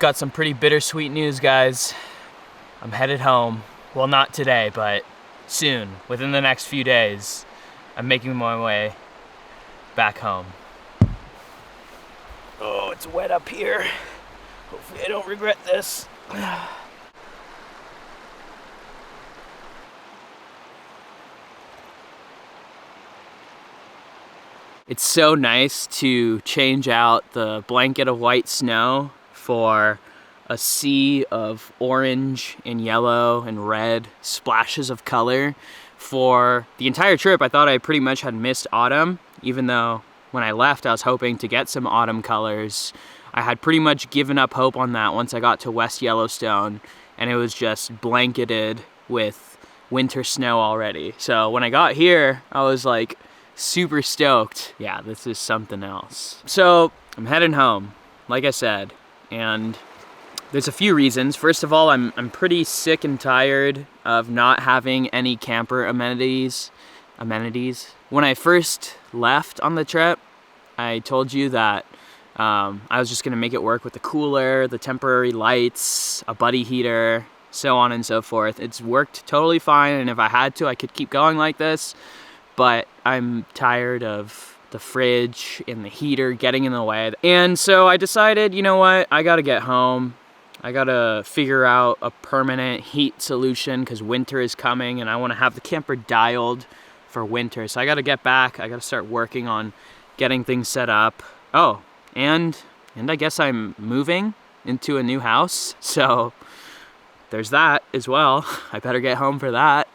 got some pretty bittersweet news, guys. I'm headed home. Well, not today, but soon, within the next few days, I'm making my way back home. Oh, it's wet up here. Hopefully I don't regret this. It's so nice to change out the blanket of white snow for a sea of orange and yellow and red splashes of color. For the entire trip, I thought I pretty much had missed autumn, even though when I left, I was hoping to get some autumn colors. I had pretty much given up hope on that once I got to West Yellowstone, and it was just blanketed with winter snow already. So when I got here, I was like, super stoked. Yeah, this is something else. So I'm heading home, like I said, and there's a few reasons. First of all, I'm pretty sick and tired of not having any camper amenities. When I first left on the trip, I told you that I was just gonna make it work with the cooler, the temporary lights, a buddy heater, so on and so forth. It's worked totally fine, and if I had to, I could keep going like this. But I'm tired of the fridge and the heater getting in the way. And so I decided, you know what, I gotta get home. I gotta figure out a permanent heat solution because winter is coming and I wanna have the camper dialed for winter. So I gotta get back, I gotta start working on getting things set up. Oh, and I guess I'm moving into a new house. So there's that as well. I better get home for that.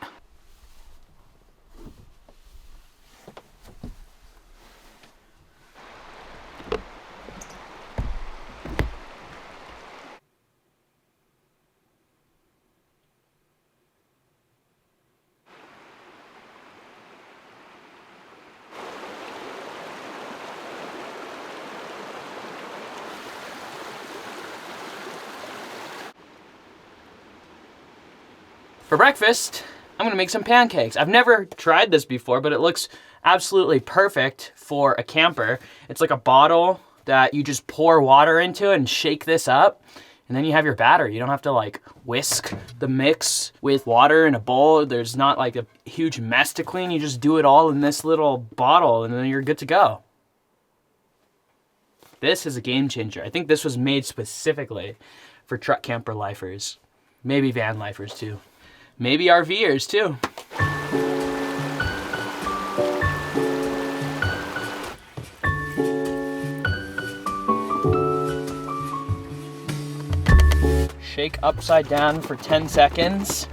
For breakfast, I'm gonna make some pancakes. I've never tried this before, but it looks absolutely perfect for a camper. It's like a bottle that you just pour water into and shake this up, and then you have your batter. You don't have to like whisk the mix with water in a bowl. There's not like a huge mess to clean. You just do it all in this little bottle and then you're good to go. This is a game changer. I think this was made specifically for truck camper lifers. Maybe van lifers too. Maybe RVers too. Shake upside down for 10 seconds.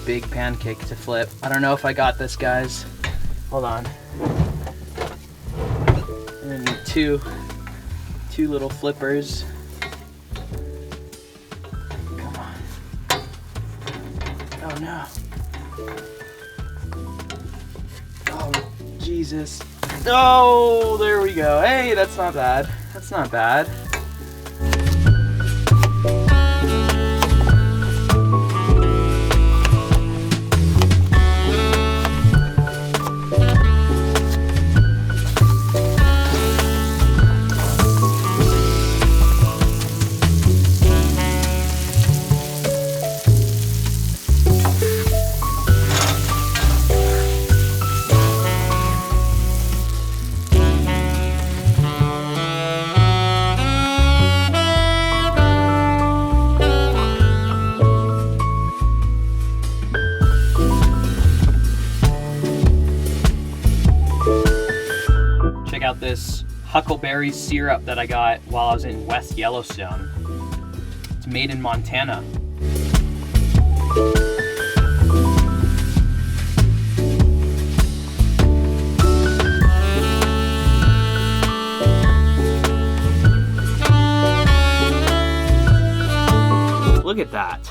Big pancake to flip. I don't know if I got this, guys. Hold on. I'm gonna need two little flippers. Come on. Oh no. Oh, Jesus. Oh, there we go. Hey, that's not bad. That's not bad. Out this huckleberry syrup that I got while I was in West Yellowstone. It's made in Montana. Look at that.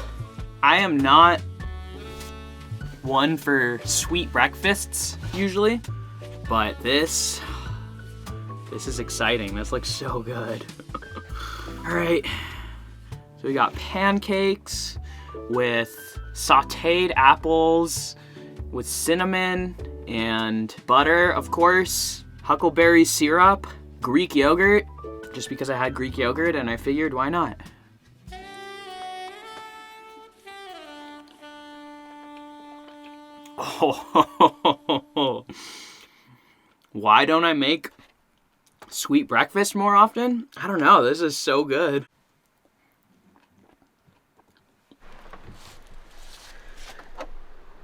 I am not one for sweet breakfasts usually, but this is exciting. This looks so good. All right, so we got pancakes with sauteed apples with cinnamon and butter, of course, huckleberry syrup, Greek yogurt, just because I had Greek yogurt and I figured why not? Oh, why don't I make sweet breakfast more often? I don't know, this is so good.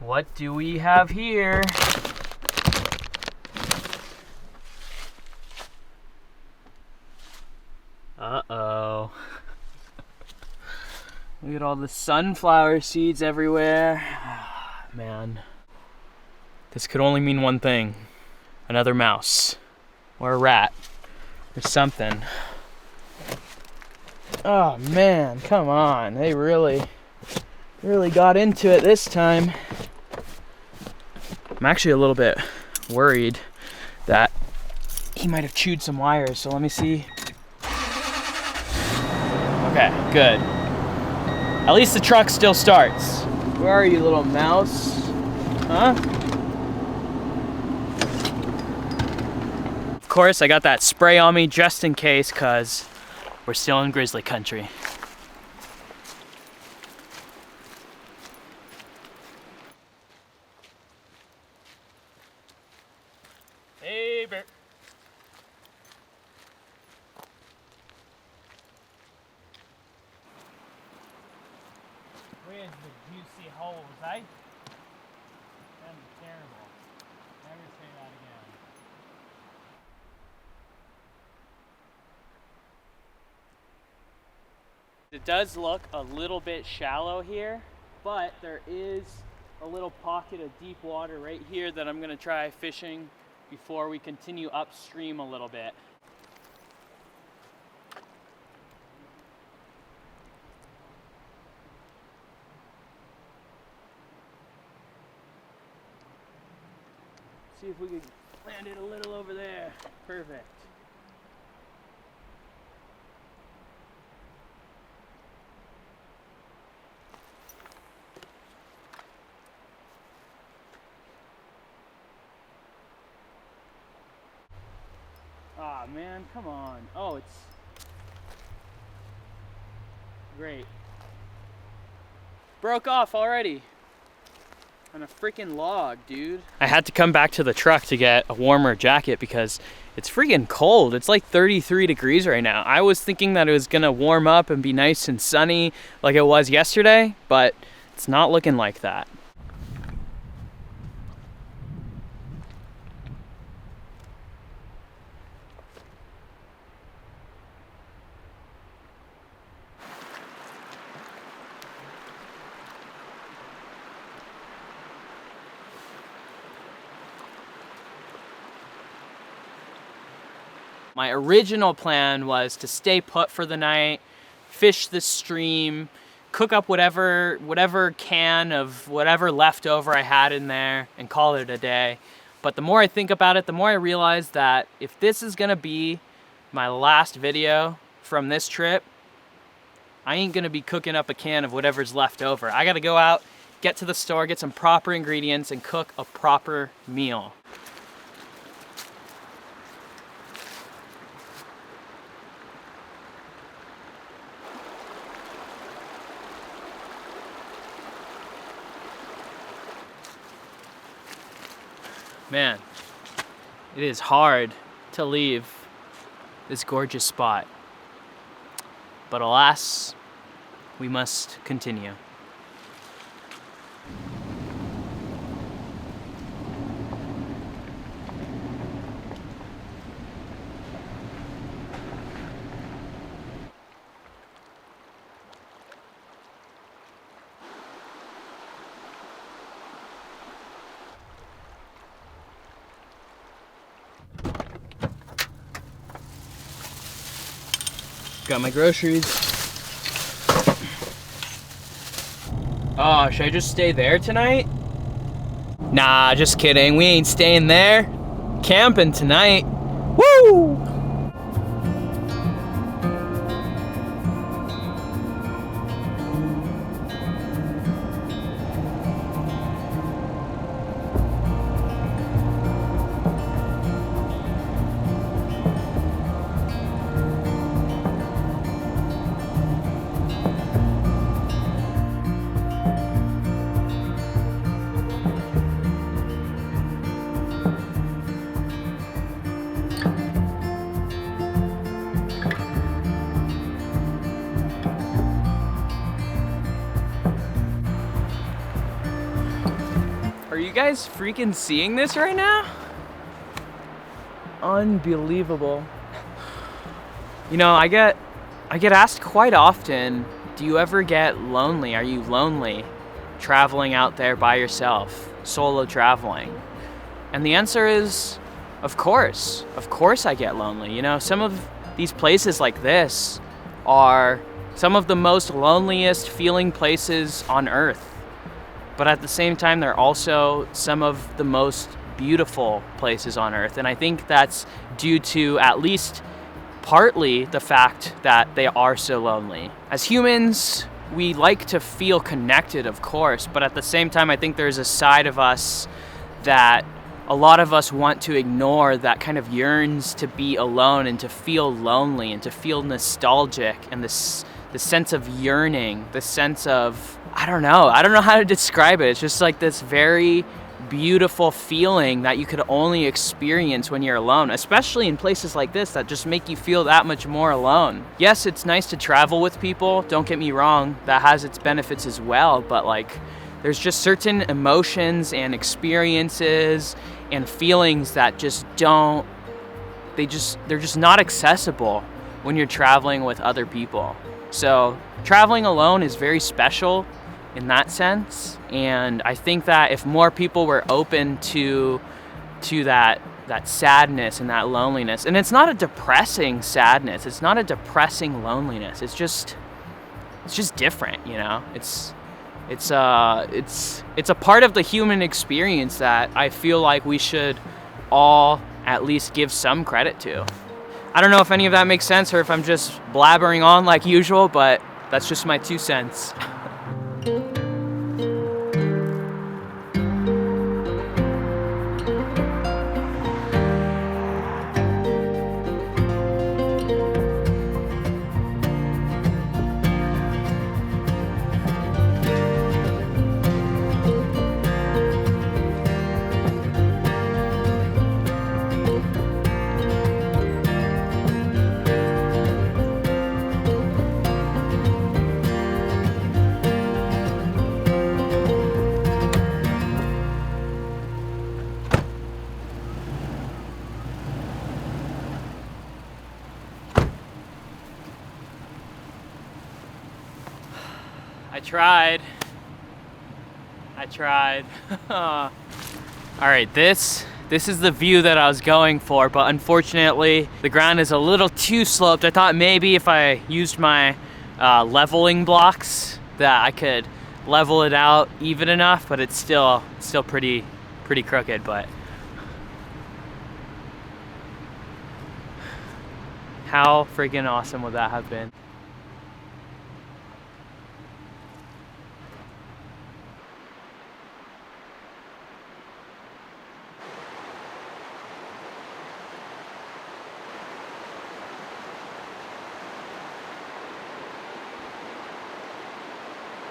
What do we have here? Uh-oh. Look at all the sunflower seeds everywhere. Man. This could only mean one thing. Another mouse. Or a rat. Or something. Oh man, come on. They really got into it this time. I'm actually a little bit worried that he might have chewed some wires, so let me see. Okay, good. At least the truck still starts. Where are you, little mouse? Huh? Of course, I got that spray on me just in case, cause we're still in grizzly country. Hey, Bear. Where's the juicy holes, eh? That'd be terrible. Never say that again. It does look a little bit shallow here, but there is a little pocket of deep water right here that I'm gonna try fishing before we continue upstream a little bit. See if we can land it a little over there. Perfect. Aw, man, come on. Oh, it's great. Broke off already. On a freaking log, dude. I had to come back to the truck to get a warmer jacket because it's freaking cold. It's like 33 degrees right now. I was thinking that it was gonna warm up and be nice and sunny like it was yesterday, but it's not looking like that. My original plan was to stay put for the night, fish the stream, cook up whatever can of whatever leftover I had in there and call it a day. But the more I think about it, the more I realize that if this is gonna be my last video from this trip, I ain't gonna be cooking up a can of whatever's left over. I gotta go out, get to the store, get some proper ingredients and cook a proper meal. Man, it is hard to leave this gorgeous spot, but alas, we must continue. Got my groceries. Oh, should I just stay there tonight? Nah, just kidding. We ain't staying there. Camping tonight. Woo! Are you guys freaking seeing this right now? Unbelievable. You know, I get asked quite often, do you ever get lonely? Are you lonely traveling out there by yourself, solo traveling? And the answer is, of course. Of course I get lonely. You know, some of these places like this are some of the most loneliest feeling places on earth. But at the same time, they're also some of the most beautiful places on earth. And I think that's due to at least partly the fact that they are so lonely. As humans, we like to feel connected, of course, but at the same time, I think there's a side of us that a lot of us want to ignore, that kind of yearns to be alone and to feel lonely and to feel nostalgic, and the sense of yearning, the sense of, I don't know how to describe it. It's just like this very beautiful feeling that you could only experience when you're alone, especially in places like this that just make you feel that much more alone. Yes, it's nice to travel with people, don't get me wrong, that has its benefits as well, but like there's just certain emotions and experiences and feelings that just they're just not accessible when you're traveling with other people. So traveling alone is very special in that sense, and I think that if more people were open to that sadness and that loneliness, and it's not a depressing sadness, it's not a depressing loneliness, it's just different, you know. It's a part of the human experience that I feel like we should all at least give some credit to. I don't know if any of that makes sense or if I'm just blabbering on like usual, but that's just my 2 cents. I tried. All right, this is the view that I was going for, but unfortunately the ground is a little too sloped. I thought maybe if I used my leveling blocks that I could level it out even enough, but it's still pretty crooked. But how freaking awesome would that have been?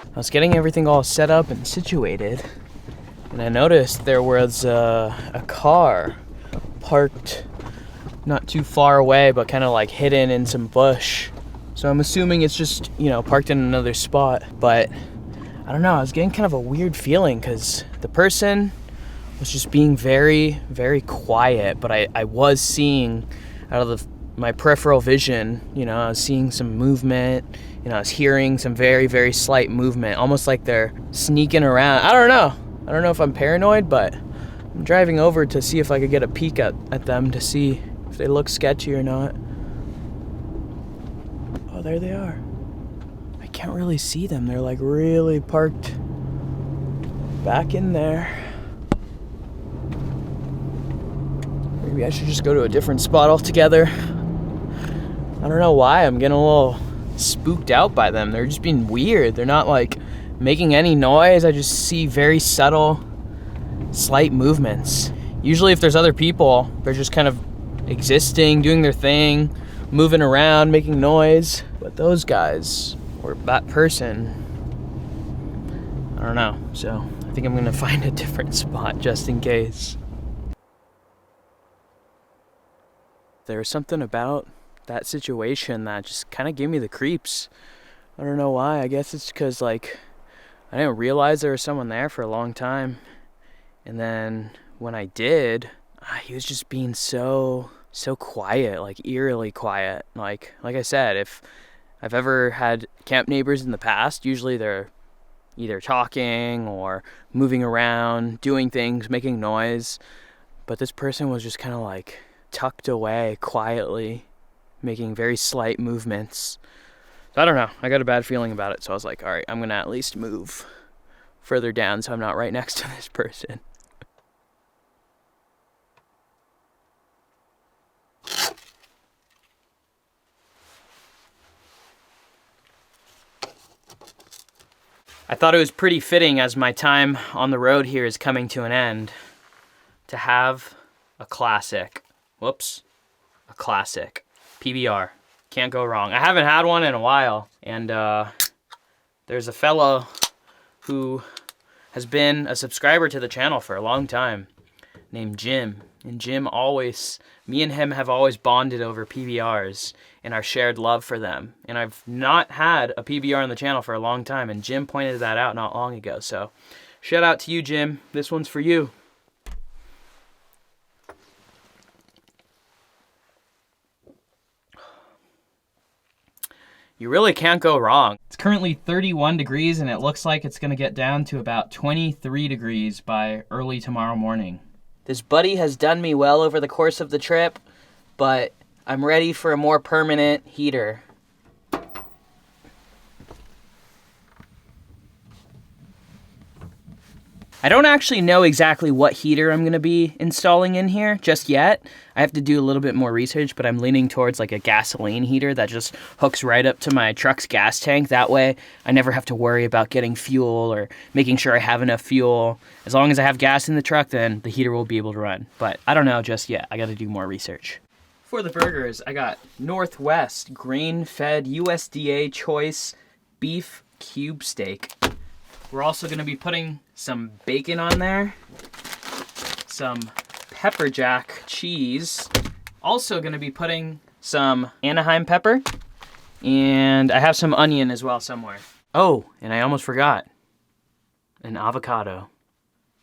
I was getting everything all set up and situated, and I noticed there was a car parked not too far away, but kind of like hidden in some bush. So I'm assuming it's just, you know, parked in another spot. But I don't know, I was getting kind of a weird feeling because the person was just being very, very quiet, but I was seeing out of my peripheral vision, you know, I was seeing some movement. You know, I was hearing some very, very slight movement, almost like they're sneaking around. I don't know if I'm paranoid, but I'm driving over to see if I could get a peek at them to see if they look sketchy or not. Oh, there they are. I can't really see them. They're like really parked back in there. Maybe I should just go to a different spot altogether. I don't know why, I'm getting a little spooked out by them. They're just being weird. They're not like making any noise. I just see very subtle, slight movements. Usually if there's other people, they're just kind of existing, doing their thing, moving around, making noise. But those guys, or that person, I don't know. So I think I'm gonna find a different spot just in case. There was something about that situation that just kind of gave me the creeps. I don't know why. I guess it's because like I didn't realize there was someone there for a long time, and then when I did, he was just being so quiet, like eerily quiet. Like I said, if I've ever had camp neighbors in the past, usually they're either talking or moving around, doing things, making noise, but this person was just kind of like tucked away quietly, making very slight movements. So I don't know, I got a bad feeling about it, so I was like, all right, I'm gonna at least move further down so I'm not right next to this person. I thought it was pretty fitting, as my time on the road here is coming to an end, to have a classic. Whoops. A classic. PBR. Can't go wrong. I haven't had one in a while, and there's a fellow who has been a subscriber to the channel for a long time named Jim. And Jim always, me and him have always bonded over PBRs and our shared love for them. And I've not had a PBR on the channel for a long time, and Jim pointed that out not long ago. So shout out to you, Jim. This one's for you. You really can't go wrong. It's currently 31 degrees and it looks like it's gonna get down to about 23 degrees by early tomorrow morning. This buddy has done me well over the course of the trip, but I'm ready for a more permanent heater. I don't actually know exactly what heater I'm gonna be installing in here just yet. I have to do a little bit more research, but I'm leaning towards like a gasoline heater that just hooks right up to my truck's gas tank. That way I never have to worry about getting fuel or making sure I have enough fuel. As long as I have gas in the truck, then the heater will be able to run. But I don't know just yet. I gotta do more research. For the burgers, I got Northwest grain-fed USDA choice beef cube steak. We're also gonna be putting some bacon on there, some pepper jack cheese, also gonna be putting some Anaheim pepper, and I have some onion as well somewhere. Oh, and I almost forgot, an avocado,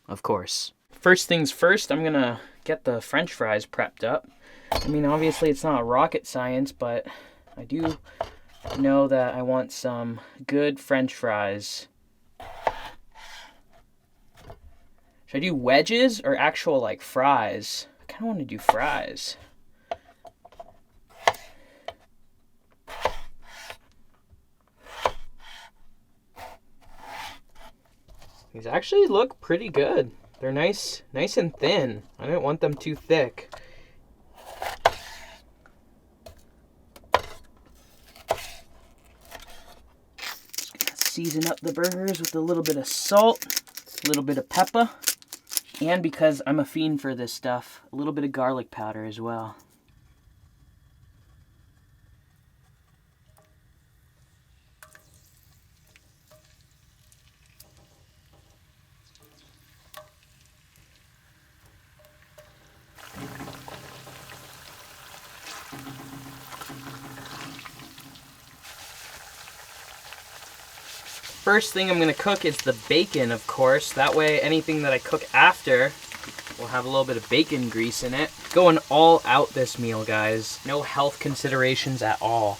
of course. First things first, I'm gonna get the French fries prepped up. I mean, obviously it's not rocket science, but I do know that I want some good French fries. Should I do wedges or actual like fries? I kind of want to do fries. These actually look pretty good. They're nice and thin. I didn't want them too thick. Just gonna season up the burgers with a little bit of salt, a little bit of pepper. And because I'm a fiend for this stuff, a little bit of garlic powder as well. First thing I'm gonna cook is the bacon, of course. That way anything that I cook after will have a little bit of bacon grease in it. Going all out this meal, guys. No health considerations at all.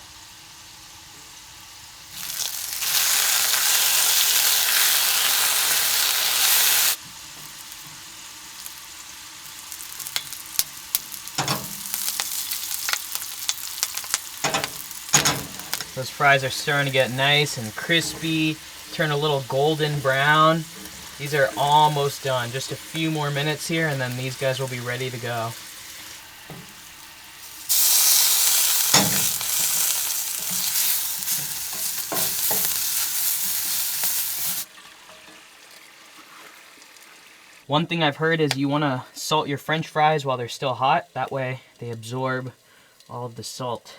Those fries are starting to get nice and crispy, turn a little golden brown. These are almost done. Just a few more minutes here and then these guys will be ready to go. One thing I've heard is you want to salt your French fries while they're still hot. That way they absorb all of the salt.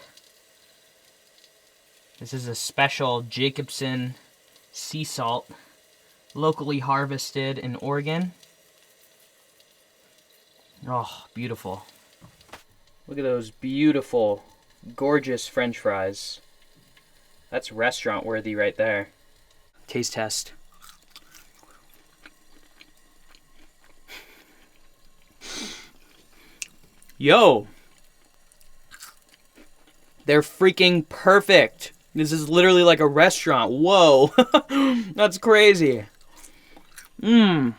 This is a special Jacobson sea salt, locally harvested in Oregon. Oh, beautiful. Look at those beautiful, gorgeous French fries. That's restaurant worthy right there. Taste test. Yo! They're freaking perfect. This is literally like a restaurant. Whoa! That's crazy. Mmm.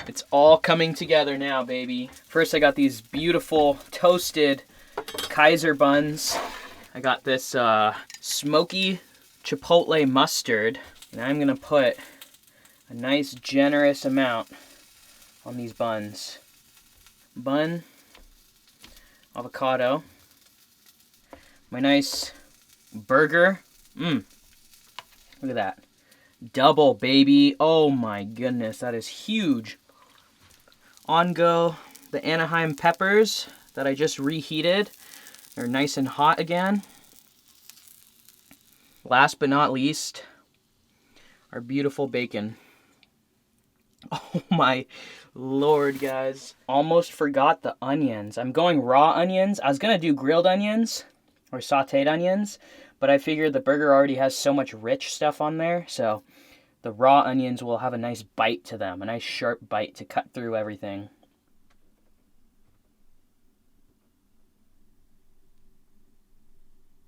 It's all coming together now, baby. First, I got these beautiful toasted Kaiser buns. I got this smoky chipotle mustard. And I'm gonna put a nice generous amount on these buns. Bun, avocado, my nice burger. Look at that. Double, baby. Oh my goodness, that is huge. On go the Anaheim peppers that I just reheated. They're nice and hot again. Last but not least, our beautiful bacon. Oh my Lord, guys. Almost forgot the onions. I'm going raw onions. I was gonna do grilled onions or sauteed onions, but I figured the burger already has so much rich stuff on there, so the raw onions will have a nice bite to them, a nice sharp bite to cut through everything.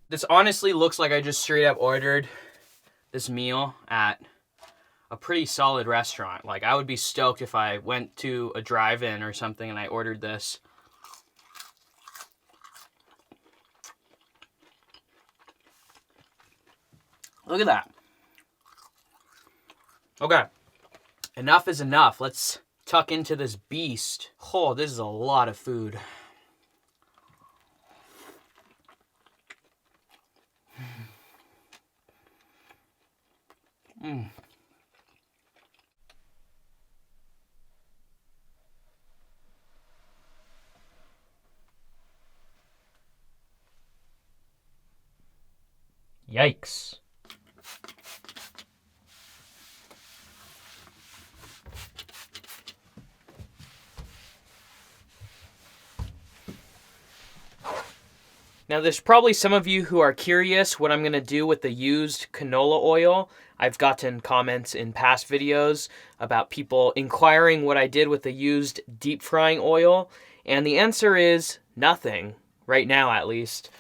This honestly looks like I just straight up ordered this meal at a pretty solid restaurant. Like, I would be stoked if I went to a drive-in or something and I ordered this. Look at that. Okay, enough is enough. Let's tuck into this beast. Oh, this is a lot of food. Yikes. Now, there's probably some of you who are curious what I'm going to do with the used canola oil. I've gotten comments in past videos about people inquiring what I did with the used deep frying oil, and the answer is nothing, right now at least.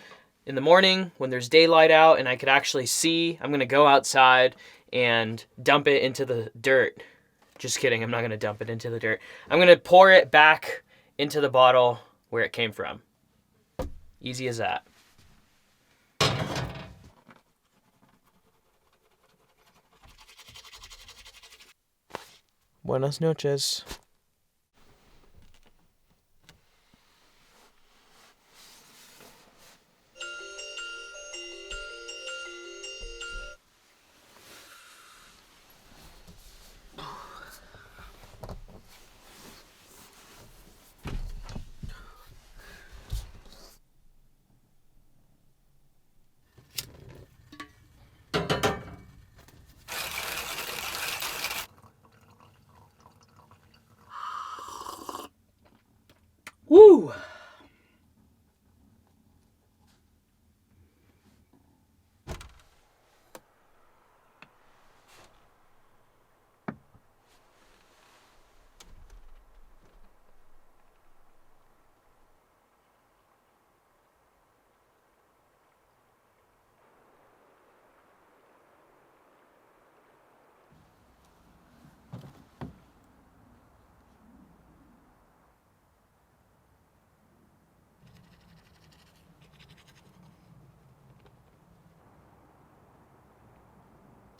In the morning, when there's daylight out and I could actually see, I'm going to go outside and dump it into the dirt. Just kidding, I'm not going to dump it into the dirt. I'm going to pour it back into the bottle where it came from. Easy as that. Buenas noches. Woo!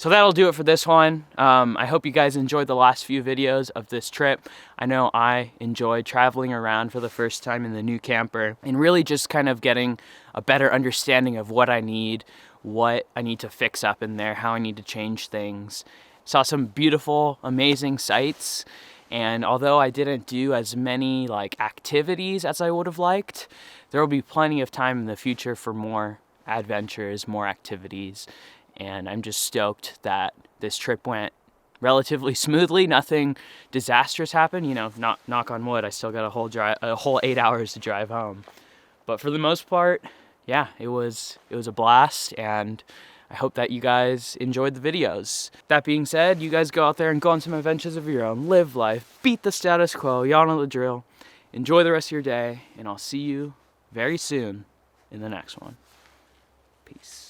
So that'll do it for this one. I hope you guys enjoyed the last few videos of this trip. I know I enjoyed traveling around for the first time in the new camper and really just kind of getting a better understanding of what I need to fix up in there, how I need to change things. Saw some beautiful, amazing sights. And although I didn't do as many like activities as I would have liked, there will be plenty of time in the future for more adventures, more activities. And I'm just stoked that this trip went relatively smoothly. Nothing disastrous happened. You know, knock on wood, I still got a whole 8 hours to drive home. But for the most part, yeah, it was a blast, and I hope that you guys enjoyed the videos. That being said, you guys go out there and go on some adventures of your own. Live life, beat the status quo, y'all know the drill. Enjoy the rest of your day, and I'll see you very soon in the next one. Peace.